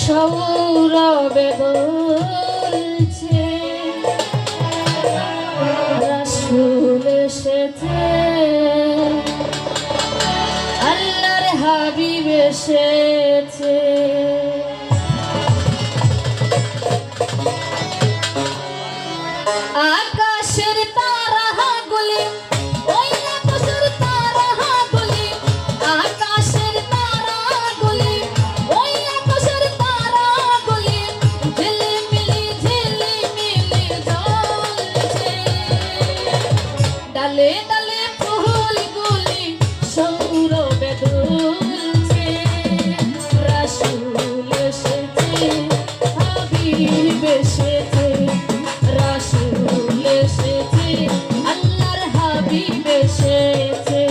সৌরভে বলছে রাসূল এসেছে, আল্লাহর হাবিব এসেছে। আকাশের তারাগুলি ওই আকাশের তারাগুলি, আকাশের তারাগুলি ওই আকাশের তারাগুলি ঝিলিমিলি ঝিলিমিলি জ্বলছে। ডালে ডালে ফুলগুলি সৌরভে দুলছে, রাসূল এসেছে, হাবিব এসেছে, রাসূল এসেছে, আল্লাহর হাবিব এসেছে।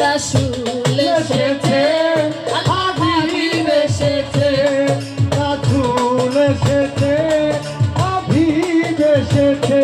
রাসূল এসেছে, হাবিব এসেছে, রাসূল এসেছে, হাবিব এসেছে।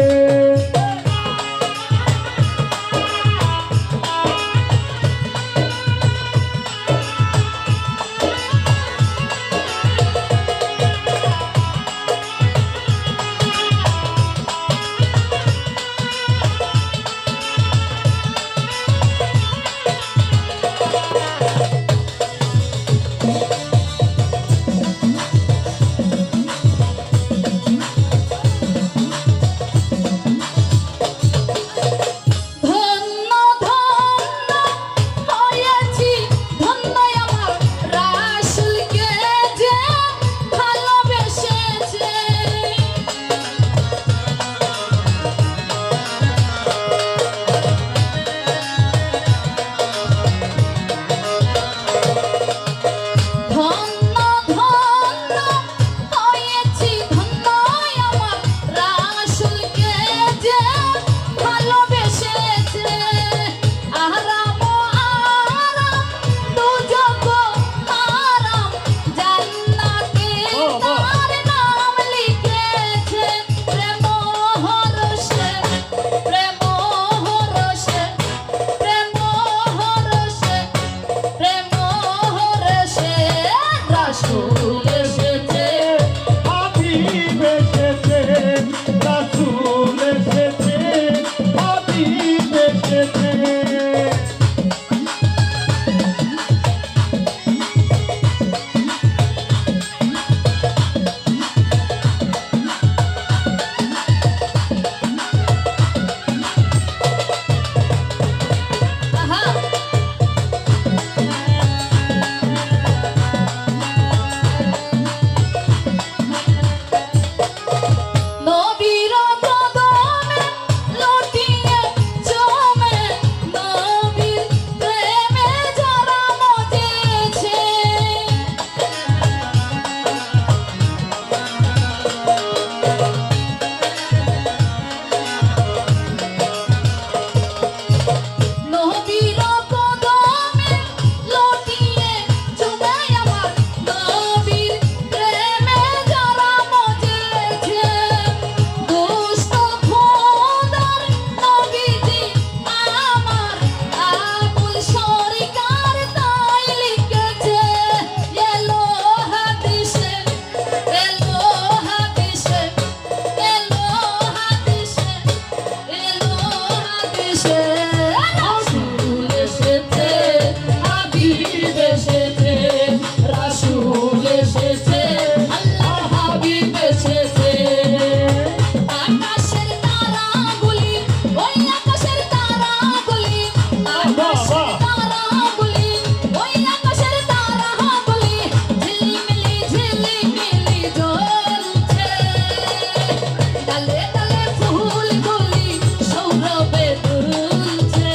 তালে তালে ফুল কলি সৌরভে দুলছে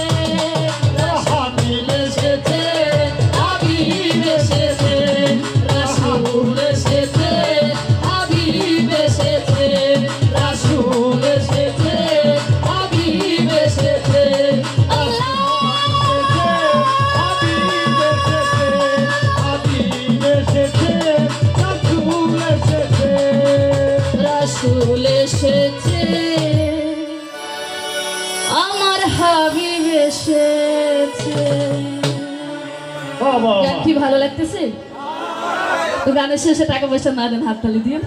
রাসূল এসেছে হাবিব এসেছে রাসূল এসেছে হাবিব এসেছে রাসূল এসেছে হাবিব এসেছে আল্লাহ রাসূল এসেছে আমার হাবিব এসেছে গান কি ভালো লাগতেছে তো গানের শেষে টাকা পয়সা না দেন হাততালি দিয়ে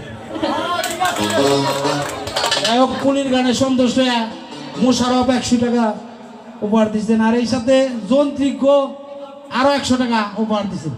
গায়ক পুলির গানে সন্তুষ্ট হয়ে মোশারফ 100 টাকা উপহার দিচ্ছেন আর এই সাথে যন্ত্রিজ্ঞ আরো 100 টাকা উপহার দিচ্ছেন।